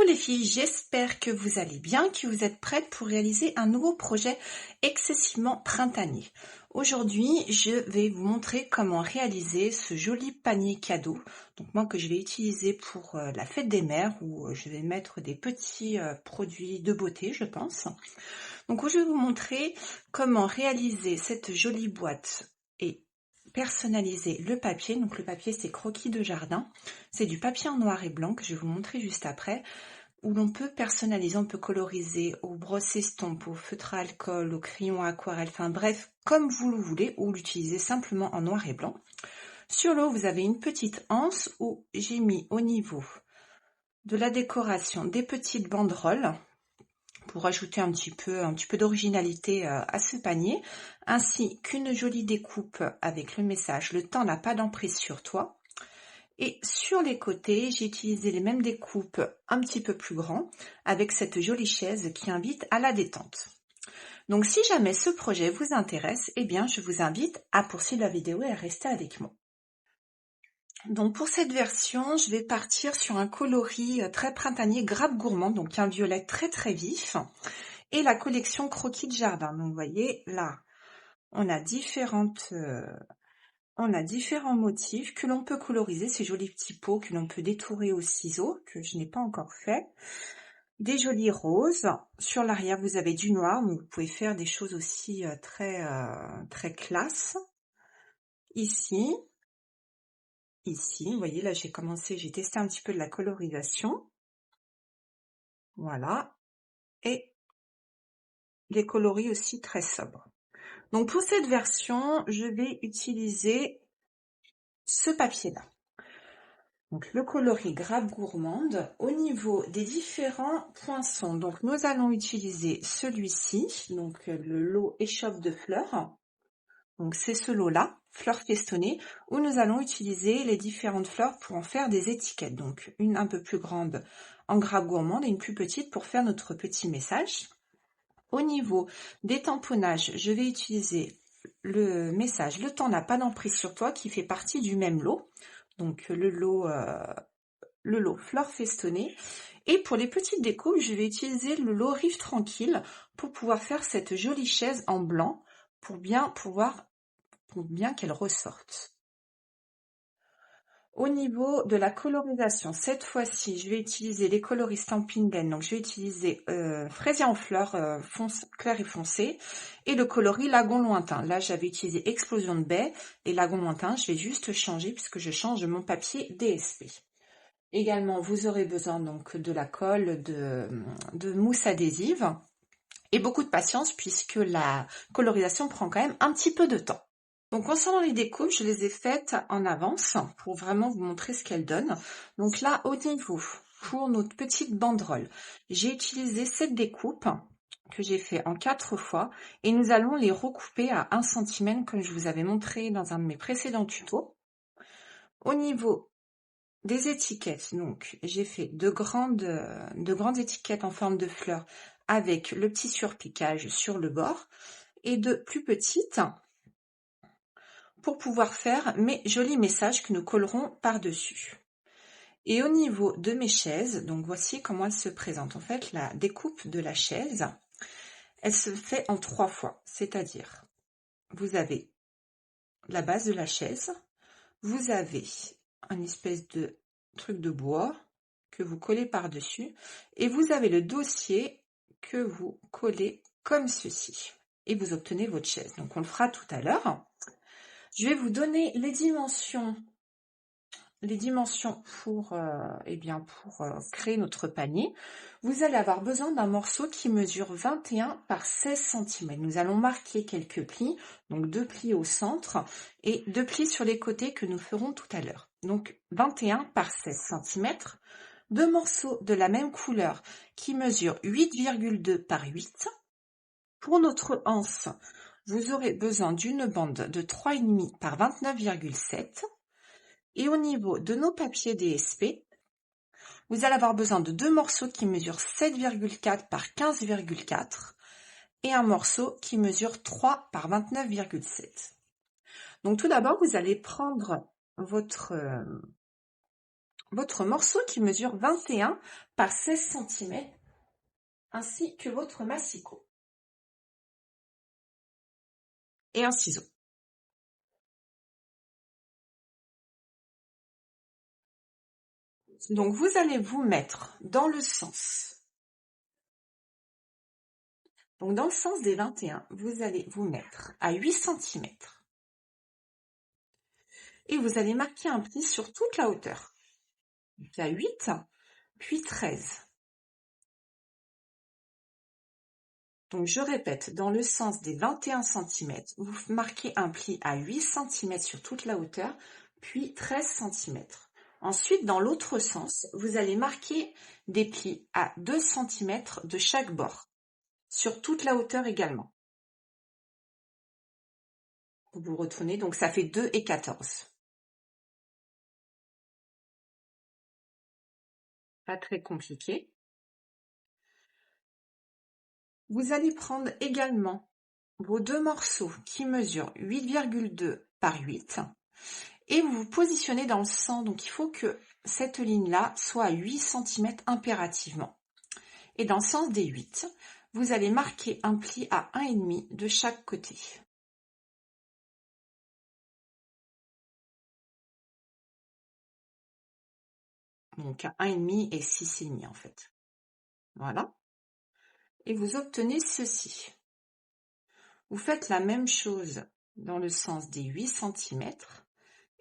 Coucou les filles, j'espère que vous allez bien, que vous êtes prêtes pour réaliser un nouveau projet excessivement printanier. Aujourd'hui, je vais vous montrer comment réaliser ce joli panier cadeau. Donc moi que je vais utiliser pour la fête des mères où je vais mettre des petits produits de beauté, je pense. Donc je vais vous montrer comment réaliser cette jolie boîte et personnaliser le papier. Donc le papier c'est croquis de jardin, c'est du papier en noir et blanc que je vais vous montrer juste après, où l'on peut personnaliser, on peut coloriser au brosse-estompe, au feutre à alcool, au crayon à aquarelle, enfin bref, comme vous le voulez, ou l'utiliser simplement en noir et blanc. Sur le haut, vous avez une petite anse où j'ai mis au niveau de la décoration des petites banderoles pour ajouter un petit peu d'originalité à ce panier, ainsi qu'une jolie découpe avec le message « Le temps n'a pas d'emprise sur toi ». Et sur les côtés, j'ai utilisé les mêmes découpes un petit peu plus grands avec cette jolie chaise qui invite à la détente. Donc si jamais ce projet vous intéresse, eh bien je vous invite à poursuivre la vidéo et à rester avec moi. Donc pour cette version, je vais partir sur un coloris très printanier Grappe Gourmande, donc un violet très vif, et la collection Croquis de jardin. Donc vous voyez là, on a différents motifs que l'on peut coloriser, ces jolis petits pots que l'on peut détourer au ciseau, que je n'ai pas encore fait. Des jolis roses. Sur l'arrière, vous avez du noir, mais vous pouvez faire des choses aussi très classe. Ici, vous voyez, là j'ai testé un petit peu de la colorisation. Voilà. Et des coloris aussi très sobres. Donc pour cette version, je vais utiliser ce papier-là. Donc le coloris Grappe Gourmande. Au niveau des différents poinçons, donc nous allons utiliser celui-ci, donc le lot échoppe de fleurs. Donc c'est ce lot-là, fleurs festonnées, où nous allons utiliser les différentes fleurs pour en faire des étiquettes. Donc une un peu plus grande en Grappe Gourmande et une plus petite pour faire notre petit message. Au niveau des tamponnages, je vais utiliser le message « Le temps n'a pas d'emprise sur toi » qui fait partie du même lot. Donc le lot fleurs festonnées. Et pour les petites découpes, je vais utiliser le lot Rive Tranquille pour pouvoir faire cette jolie chaise en blanc pour bien qu'elle ressorte. Au niveau de la colorisation, cette fois-ci, je vais utiliser les coloris Stampin' Den. Donc, je vais utiliser fraisier en fleurs clair et foncé et le coloris Lagon Lointain. Là, j'avais utilisé Explosion de baie et Lagon Lointain. Je vais juste changer puisque je change mon papier DSP. Également, vous aurez besoin donc de la colle, de mousse adhésive et beaucoup de patience puisque la colorisation prend quand même un petit peu de temps. Donc concernant les découpes, je les ai faites en avance pour vraiment vous montrer ce qu'elles donnent. Donc là, au niveau, pour notre petite banderole, j'ai utilisé cette découpe que j'ai fait en 4 fois et nous allons les recouper à 1 cm comme je vous avais montré dans un de mes précédents tutos. Au niveau des étiquettes, donc j'ai fait de grandes étiquettes en forme de fleurs avec le petit surpiquage sur le bord et de plus petites pour pouvoir faire mes jolis messages que nous collerons par-dessus. Et au niveau de mes chaises, donc voici comment elle se présente. En fait, la découpe de la chaise, elle se fait en 3 fois, c'est-à-dire, vous avez la base de la chaise, vous avez une espèce de truc de bois que vous collez par-dessus, et vous avez le dossier que vous collez comme ceci, et vous obtenez votre chaise. Donc on le fera tout à l'heure. Je vais vous donner les dimensions pour créer notre panier. Vous allez avoir besoin d'un morceau qui mesure 21 par 16 cm. Nous allons marquer quelques plis, donc 2 plis au centre et 2 plis sur les côtés que nous ferons tout à l'heure. Donc 21 par 16 cm, 2 morceaux de la même couleur qui mesurent 8,2 par 8. Pour notre anse, vous aurez besoin d'une bande de 3,5 par 29,7. Et au niveau de nos papiers DSP, vous allez avoir besoin de 2 morceaux qui mesurent 7,4 par 15,4 et un morceau qui mesure 3 par 29,7. Donc tout d'abord, vous allez prendre votre votre morceau qui mesure 21 par 16 cm, ainsi que votre massicot. Et un ciseau. Donc, vous allez vous mettre dans le sens. Donc, dans le sens des 21, vous allez vous mettre à 8 cm. Et vous allez marquer un pli sur toute la hauteur. Donc, à 8, puis 13. Donc, je répète, dans le sens des 21 cm, vous marquez un pli à 8 cm sur toute la hauteur, puis 13 cm. Ensuite, dans l'autre sens, vous allez marquer des plis à 2 cm de chaque bord, sur toute la hauteur également. Vous retournez, donc ça fait 2 et 14. Pas très compliqué. Vous allez prendre également vos deux morceaux qui mesurent 8,2 par 8 et vous vous positionnez dans le centre. Donc il faut que cette ligne-là soit à 8 cm impérativement. Et dans le sens des 8, vous allez marquer un pli à 1,5 de chaque côté. Donc à 1,5 et 6,5 en fait. Voilà. Et vous obtenez ceci. Vous faites la même chose dans le sens des 8 cm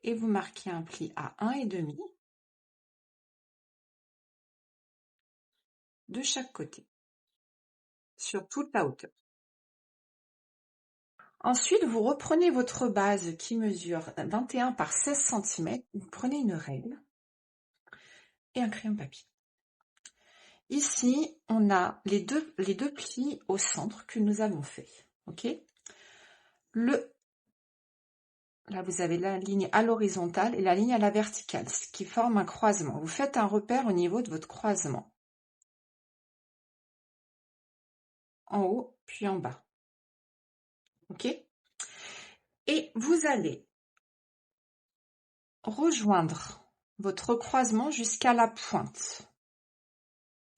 et vous marquez un pli à 1,5 de chaque côté, sur toute la hauteur. Ensuite, vous reprenez votre base qui mesure 21 par 16 cm, vous prenez une règle et un crayon papier. Ici, on a les deux plis au centre que nous avons fait. Ok. Là, vous avez la ligne à l'horizontale et la ligne à la verticale, ce qui forme un croisement. Vous faites un repère au niveau de votre croisement. En haut, puis en bas. Ok. Et vous allez rejoindre votre croisement jusqu'à la pointe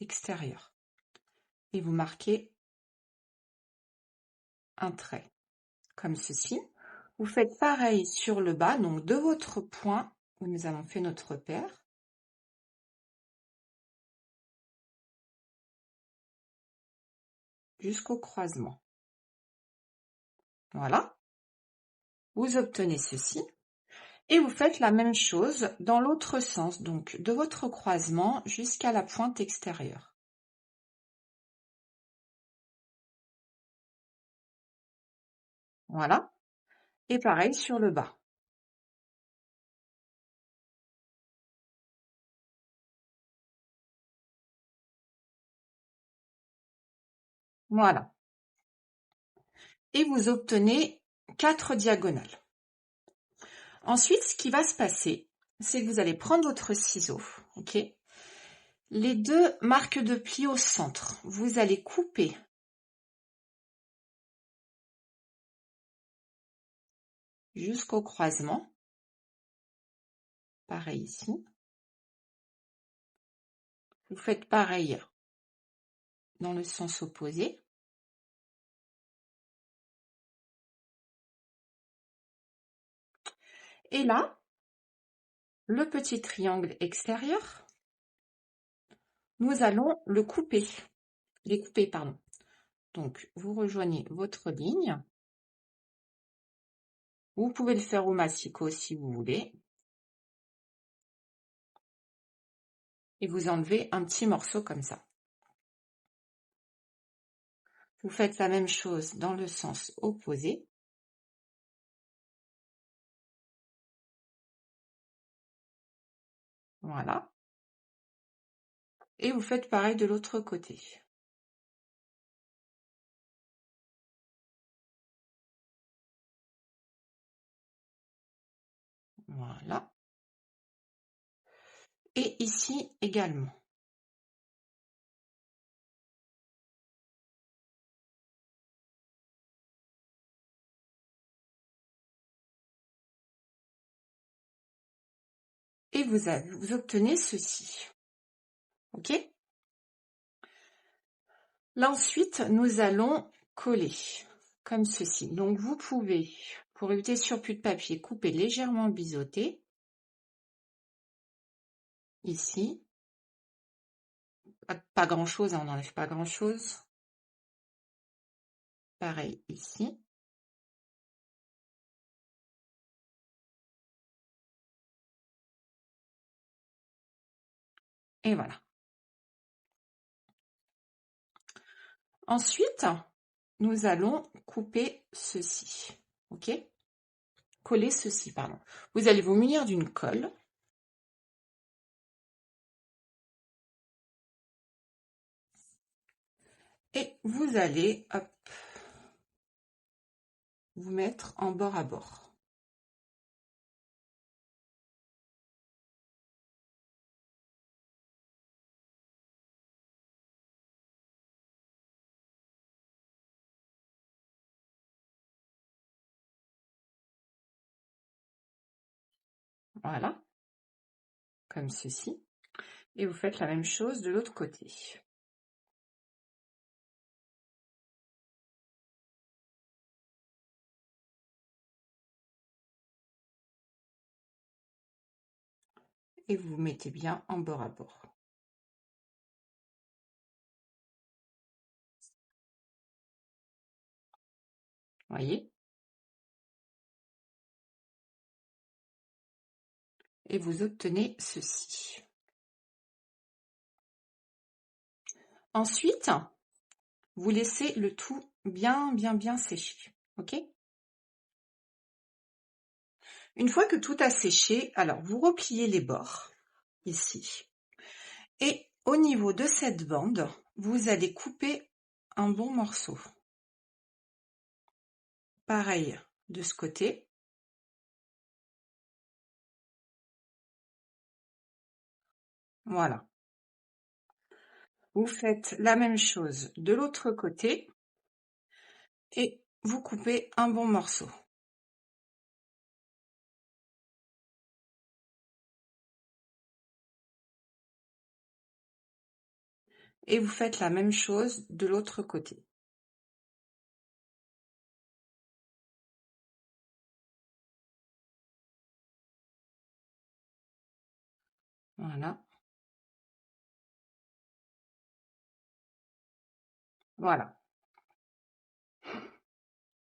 extérieure. Et vous marquez un trait, comme ceci. Vous faites pareil sur le bas, donc de votre point où nous avons fait notre repère. Jusqu'au croisement. Voilà. Vous obtenez ceci. Et vous faites la même chose dans l'autre sens, donc de votre croisement jusqu'à la pointe extérieure. Voilà. Et pareil sur le bas. Voilà. Et vous obtenez 4 diagonales. Ensuite, ce qui va se passer, c'est que vous allez prendre votre ciseau, ok? Les deux marques de pli au centre, vous allez couper jusqu'au croisement. Pareil ici. Vous faites pareil dans le sens opposé. Et là, le petit triangle extérieur, nous allons le couper. Les couper, pardon. Donc, vous rejoignez votre ligne. Vous pouvez le faire au massicot si vous voulez. Et vous enlevez un petit morceau comme ça. Vous faites la même chose dans le sens opposé. Voilà. Et vous faites pareil de l'autre côté. Voilà. Et ici également. Et et vous obtenez ceci. OK? Là, ensuite, nous allons coller comme ceci. Donc, vous pouvez, pour éviter surplus de papier, couper légèrement le biseauté. Ici. Pas grand-chose, hein, on n'enlève pas grand-chose. Pareil ici. Et voilà. Ensuite, nous allons couper ceci. OK? Coller ceci, pardon. Vous allez vous munir d'une colle. Et vous allez, hop, vous mettre en bord à bord. Voilà. Comme ceci. Et vous faites la même chose de l'autre côté. Et vous mettez bien en bord à bord. Voyez? Et vous obtenez ceci. Ensuite, vous laissez le tout bien sécher. OK? Une fois que tout a séché, alors vous repliez les bords, ici. Et au niveau de cette bande, vous allez couper un bon morceau. Pareil de ce côté. Voilà. Vous faites la même chose de l'autre côté et vous coupez un bon morceau. Et vous faites la même chose de l'autre côté. Voilà. Voilà.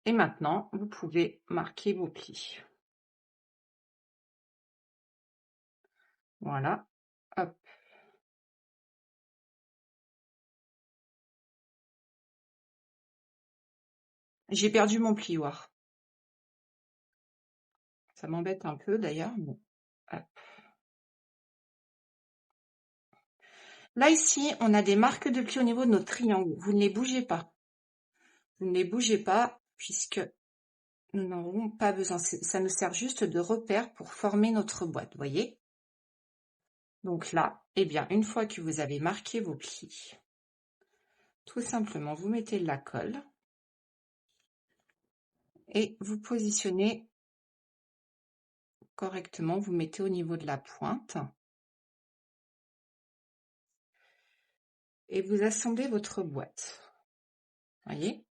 Et maintenant, vous pouvez marquer vos plis. Voilà. Hop. J'ai perdu mon plioir. Ça m'embête un peu d'ailleurs. Bon. Hop. Là, ici, on a des marques de plis au niveau de notre triangle. Vous ne les bougez pas. Vous ne les bougez pas puisque nous n'en aurons pas besoin. Ça nous sert juste de repère pour former notre boîte, voyez? Donc là, eh bien, une fois que vous avez marqué vos plis, tout simplement, vous mettez de la colle et vous positionnez correctement. Vous mettez au niveau de la pointe et vous assemblez votre boîte. Voyez?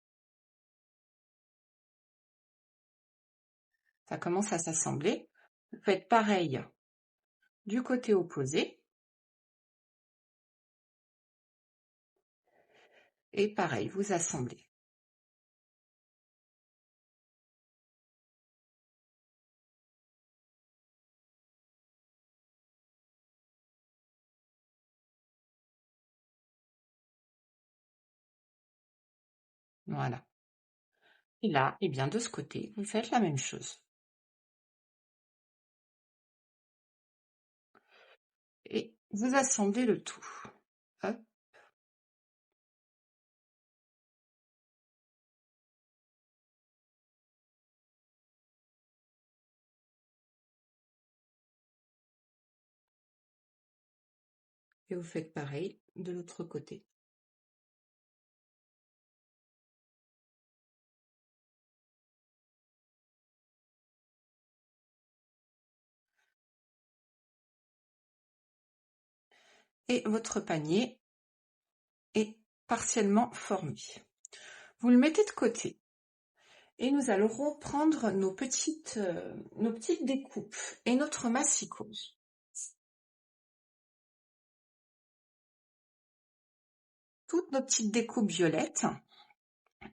Ça commence à s'assembler. Vous faites pareil du côté opposé. Et pareil, vous assemblez. Voilà. Et là, eh bien, de ce côté, vous faites la même chose. Et vous assemblez le tout. Hop. Et vous faites pareil de l'autre côté. et votre panier est partiellement formé. Vous le mettez de côté et nous allons reprendre nos petites découpes et notre massicot. Toutes nos petites découpes violettes,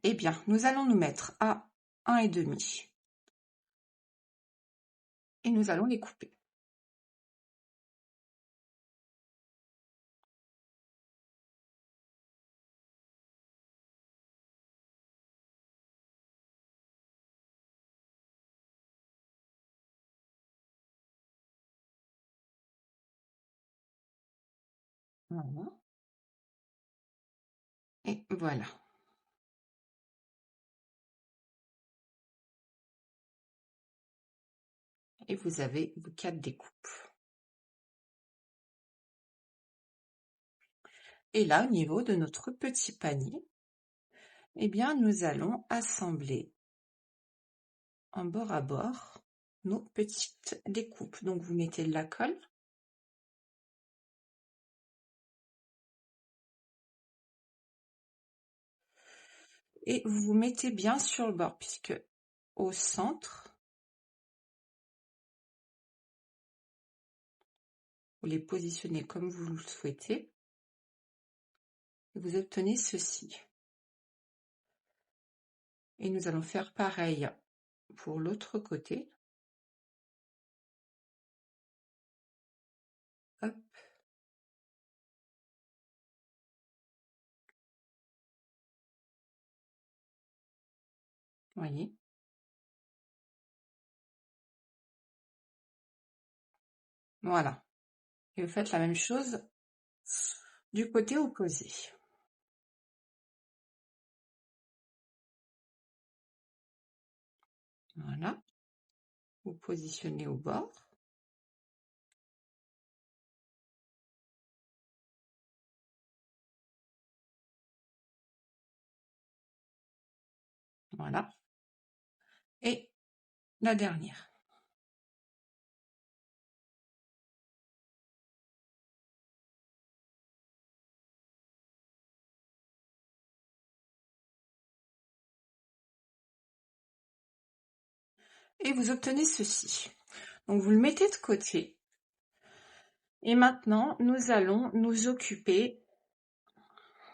eh bien, nous allons nous mettre à 1,5 et nous allons les couper. Voilà. Et voilà. Et vous avez vos 4 découpes. Et là, au niveau de notre petit panier, eh bien, nous allons assembler en bord à bord nos petites découpes. Donc, vous mettez de la colle. Et vous vous mettez bien sur le bord, puisque au centre, vous les positionnez comme vous le souhaitez. Et vous obtenez ceci. Et nous allons faire pareil pour l'autre côté. Hop. Voyez. Voilà. Et vous faites la même chose du côté opposé. Voilà. Vous positionnez au bord. Voilà. Et la dernière. Et vous obtenez ceci. Donc vous le mettez de côté. Et maintenant, nous allons nous occuper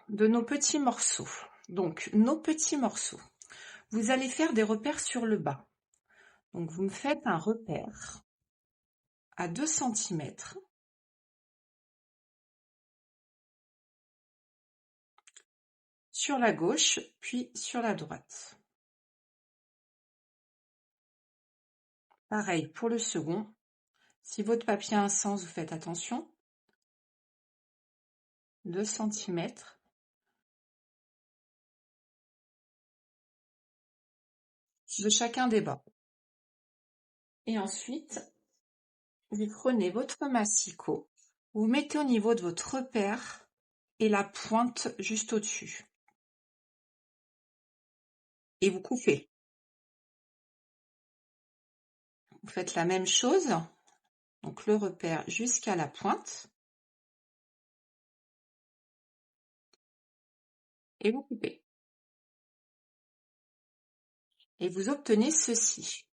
de nos petits morceaux. Donc, nos petits morceaux. Vous allez faire des repères sur le bas. Donc, vous me faites un repère à 2 cm sur la gauche, puis sur la droite. Pareil pour le second. Si votre papier a un sens, vous faites attention. 2 cm. De chacun des bas. Et ensuite, vous prenez votre massicot, vous mettez au niveau de votre repère et la pointe juste au-dessus. Et vous coupez. Vous faites la même chose, donc le repère jusqu'à la pointe. Et vous coupez. Et vous obtenez ceci,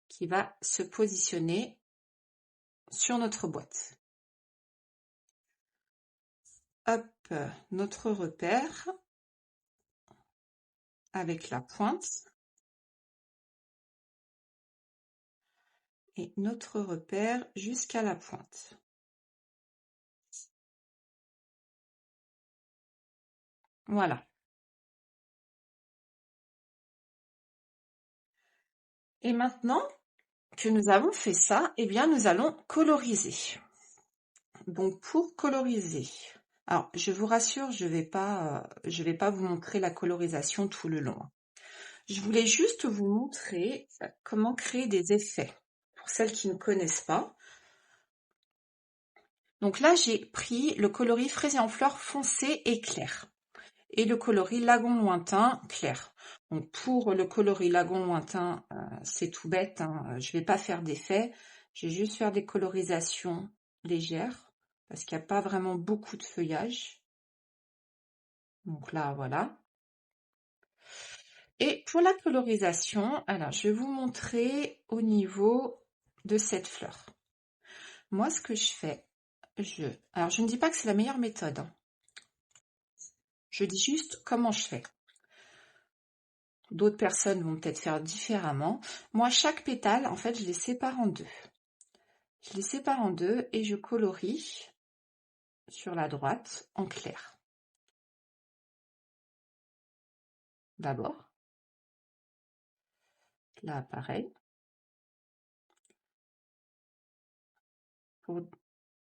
qui va se positionner sur notre boîte. Hop, notre repère avec la pointe. Et notre repère jusqu'à la pointe. Voilà. Et maintenant que nous avons fait ça, eh bien, nous allons coloriser. Donc, pour coloriser, alors, je vous rassure, je vais pas vous montrer la colorisation tout le long. Je voulais juste vous montrer comment créer des effets pour celles qui ne connaissent pas. Donc là, j'ai pris le coloris fraisier en fleurs foncé et clair et le coloris lagon lointain clair. Donc pour le coloris lagon lointain, c'est tout bête, hein, je vais pas faire d'effet, je vais juste faire des colorisations légères parce qu'il n'y a pas vraiment beaucoup de feuillage. Donc là, voilà. Et pour la colorisation, alors je vais vous montrer au niveau de cette fleur. Moi, ce que je fais, alors je ne dis pas que c'est la meilleure méthode, hein. Je dis juste comment je fais. D'autres personnes vont peut-être faire différemment. Moi, chaque pétale, en fait, je les sépare en deux. Je les sépare en deux et je colorie sur la droite en clair. D'abord. Là, pareil.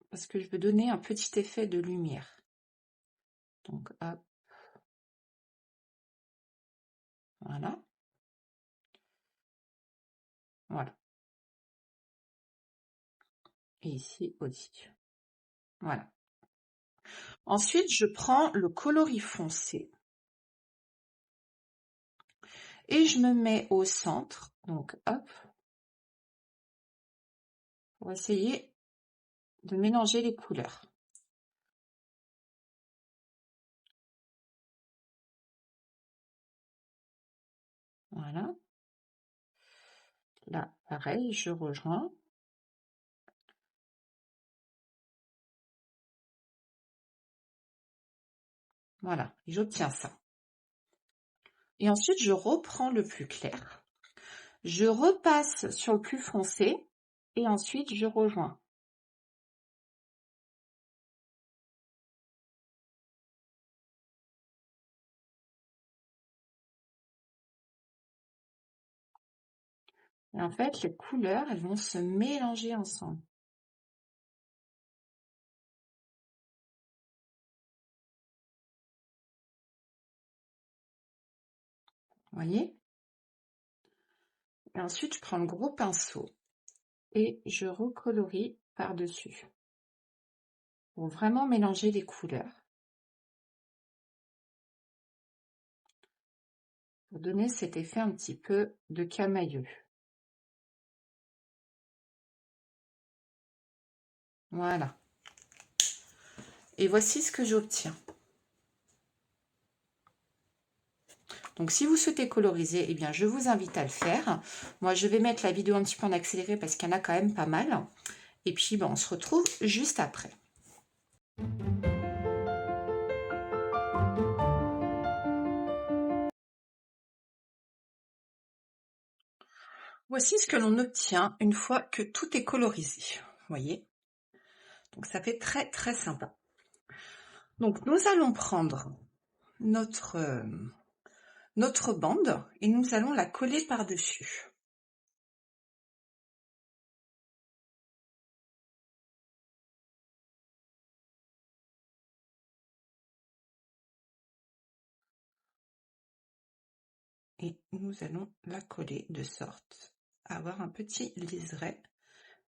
Parce que je veux donner un petit effet de lumière. Donc, hop. Voilà. Voilà. Et ici aussi. Voilà. Ensuite, je prends le coloris foncé. Et je me mets au centre. Donc, hop. Pour essayer de mélanger les couleurs. Voilà. Là, pareil, je rejoins. Voilà, et j'obtiens ça. Et ensuite, je reprends le plus clair. Je repasse sur le plus foncé. Et ensuite, je rejoins. Et en fait, les couleurs, elles vont se mélanger ensemble. Vous voyez? Et ensuite, je prends le gros pinceau et je recolorie par-dessus pour vraiment mélanger les couleurs. Pour donner cet effet un petit peu de camailleux. Voilà. Et voici ce que j'obtiens. Donc, si vous souhaitez coloriser, eh bien, je vous invite à le faire. Moi, je vais mettre la vidéo un petit peu en accéléré parce qu'il y en a quand même pas mal. Et puis, on se retrouve juste après. Voici ce que l'on obtient une fois que tout est colorisé. Vous voyez? Donc, ça fait très, très sympa. Donc, nous allons prendre notre bande et nous allons la coller par-dessus. Et nous allons la coller de sorte à avoir un petit liseré.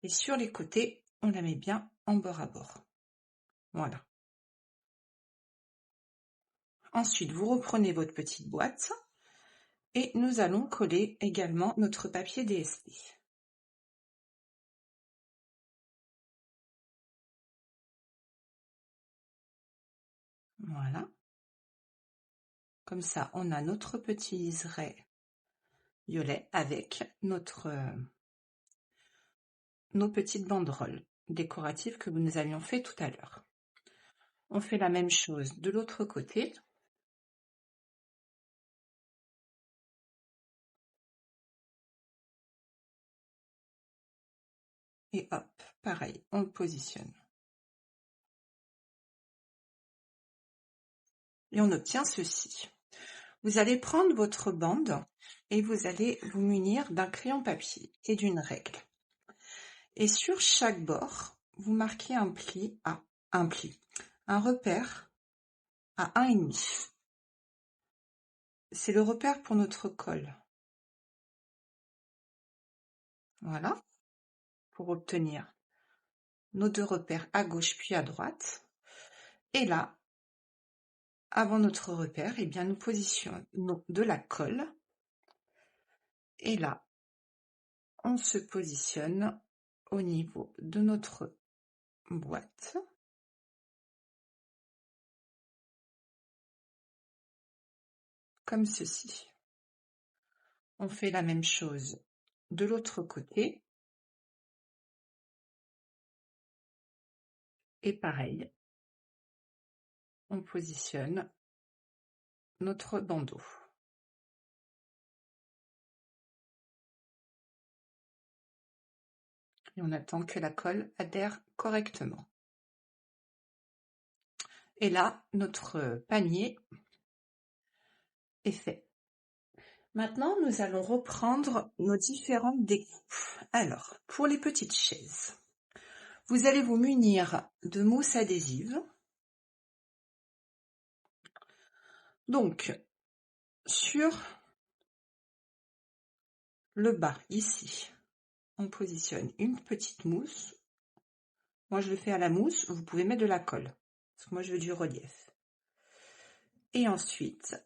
Et sur les côtés, on la met bien en bord à bord. Voilà. Ensuite, vous reprenez votre petite boîte et nous allons coller également notre papier DSP. Voilà. Comme ça, on a notre petit liseré violet avec nos petites banderoles décoratives que nous avions fait tout à l'heure. On fait la même chose de l'autre côté. Et hop, pareil, on le positionne. Et on obtient ceci. Vous allez prendre votre bande et vous allez vous munir d'un crayon papier et d'une règle. Et sur chaque bord, vous marquez un repère à 1,5. C'est le repère pour notre colle. Voilà, pour obtenir nos deux repères à gauche puis à droite. Et là, avant notre repère, eh bien, nous positionnons de la colle. Et là, on se positionne au niveau de notre boîte. comme ceci. On fait la même chose de l'autre côté. Et pareil, on positionne notre bandeau. Et on attend que la colle adhère correctement. Et là, notre panier est fait. Maintenant, nous allons reprendre nos différentes découpes. Alors, pour les petites chaises, vous allez vous munir de mousse adhésive. Donc, sur le bas, ici, on positionne une petite mousse. Moi, je le fais à la mousse, vous pouvez mettre de la colle, parce que moi, je veux du relief. Et ensuite,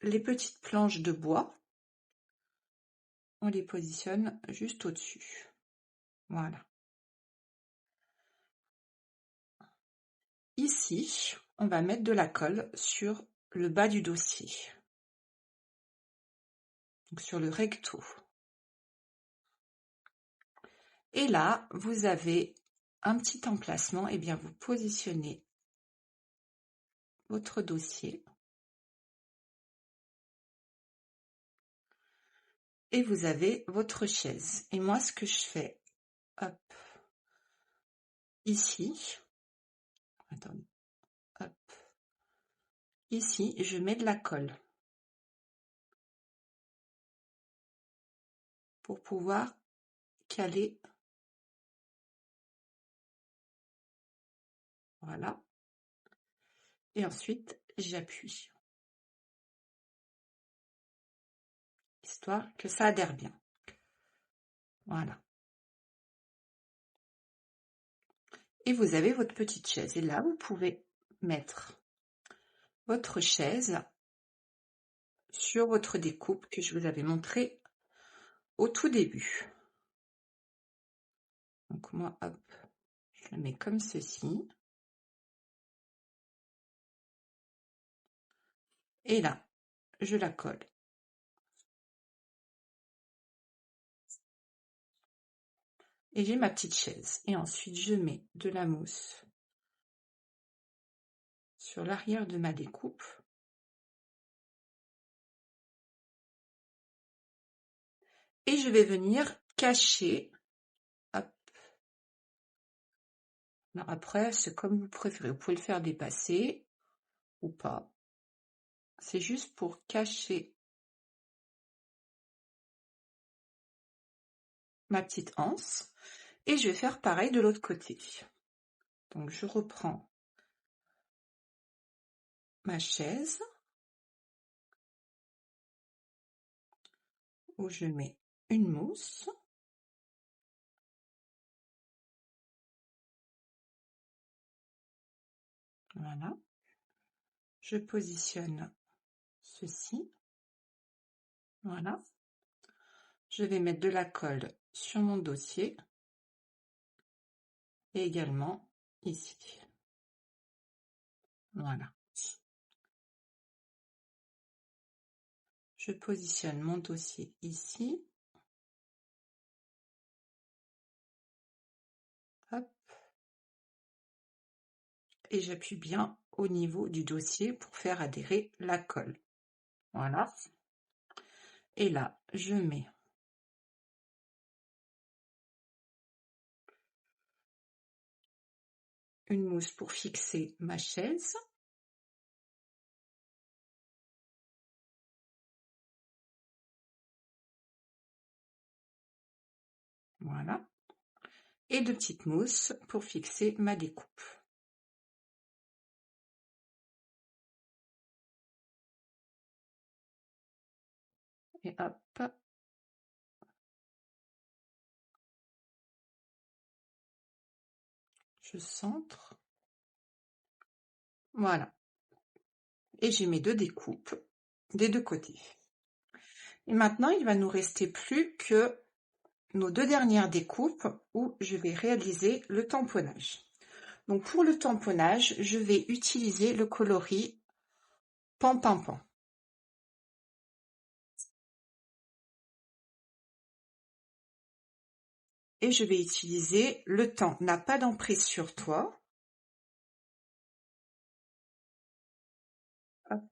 les petites planches de bois, on les positionne juste au-dessus. Voilà. Ici, on va mettre de la colle sur le bas du dossier, donc sur le recto. Et là, vous avez un petit emplacement, et bien vous positionnez votre dossier et vous avez votre chaise. Et moi, ce que je fais, hop, ici, attendez, hop, ici, je mets de la colle pour pouvoir caler. Voilà. Et ensuite, j'appuie, histoire que ça adhère bien. Voilà. Et vous avez votre petite chaise. Et là, vous pouvez mettre votre chaise sur votre découpe que je vous avais montré au tout début. Donc moi, hop, je la mets comme ceci. Et là, je la colle. Et j'ai ma petite chaise. Et ensuite, je mets de la mousse sur l'arrière de ma découpe. Et je vais venir cacher. Hop. Alors après, c'est comme vous préférez. Vous pouvez le faire dépasser ou pas. C'est juste pour cacher ma petite anse. Et je vais faire pareil de l'autre côté. Donc je reprends ma chaise où je mets une mousse. Voilà. Je positionne ceci. Voilà. Je vais mettre de la colle sur mon dossier et également ici. Voilà. Je positionne mon dossier ici. Hop. Et j'appuie bien au niveau du dossier pour faire adhérer la colle. Voilà. Et là, je mets une mousse pour fixer ma chaise. Voilà. Et de petites mousses pour fixer ma découpe. Et hop. Je centre. Voilà. Et j'ai mes deux découpes des deux côtés. Et maintenant, il va nous rester plus que nos deux dernières découpes où je vais réaliser le tamponnage. Donc pour le tamponnage, je vais utiliser le coloris Pan Pan Pan. et je vais utiliser Le temps n'a pas d'emprise sur toi. Hop.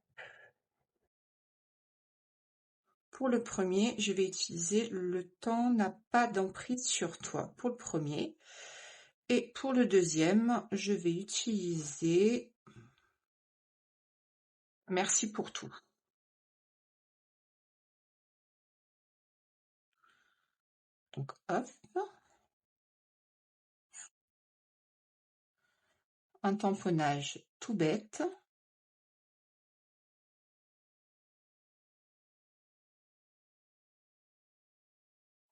Pour le premier, je vais utiliser Le temps n'a pas d'emprise sur toi pour le premier. Et pour le deuxième, je vais utiliser Merci pour tout. Donc hop, un tamponnage tout bête.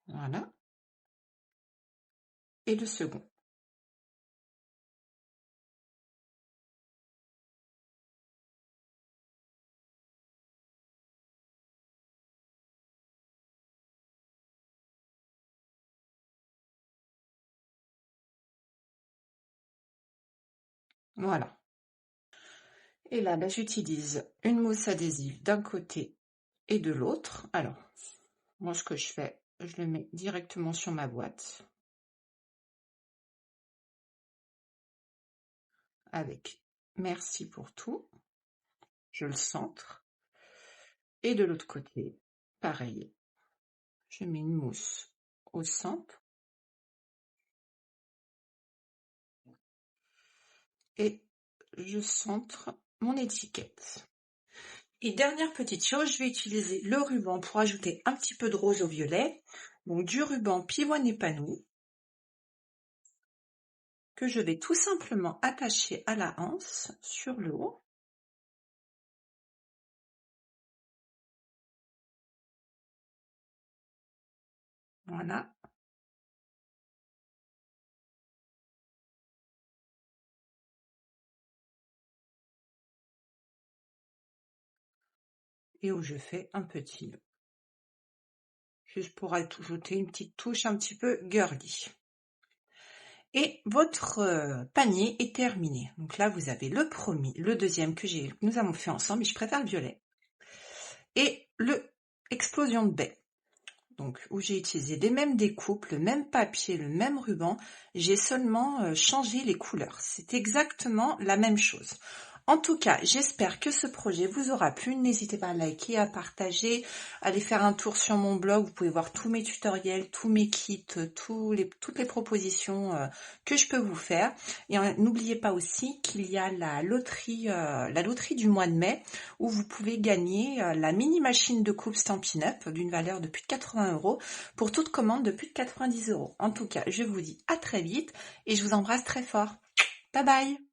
Voilà. Et le second. Voilà. Et là, j'utilise une mousse adhésive d'un côté et de l'autre. Alors, moi, ce que je fais, je le mets directement sur ma boîte avec Merci pour tout. Je le centre. Et de l'autre côté, pareil. Je mets une mousse au centre. Et je centre mon étiquette. Et dernière petite chose, je vais utiliser le ruban pour ajouter un petit peu de rose au violet. Donc du ruban pivoine épanoui que je vais tout simplement attacher à la anse sur le haut. Voilà. Et où je fais un petit nœud. Juste pour ajouter une petite touche un petit peu girly. Et votre panier est terminé. Donc là, vous avez le premier, le deuxième que nous avons fait ensemble, mais je préfère le violet. Et le explosion de baie. Donc, où j'ai utilisé les mêmes découpes, le même papier, le même ruban, j'ai seulement changé les couleurs. C'est exactement la même chose. En tout cas, j'espère que ce projet vous aura plu. N'hésitez pas à liker, à partager, à aller faire un tour sur mon blog. Vous pouvez voir tous mes tutoriels, tous mes kits, toutes les propositions que je peux vous faire. Et n'oubliez pas aussi qu'il y a la loterie du mois de mai où vous pouvez gagner la mini machine de coupe Stampin' Up d'une valeur de plus de 80 € pour toute commande de plus de 90 €. En tout cas, je vous dis à très vite et je vous embrasse très fort. Bye bye!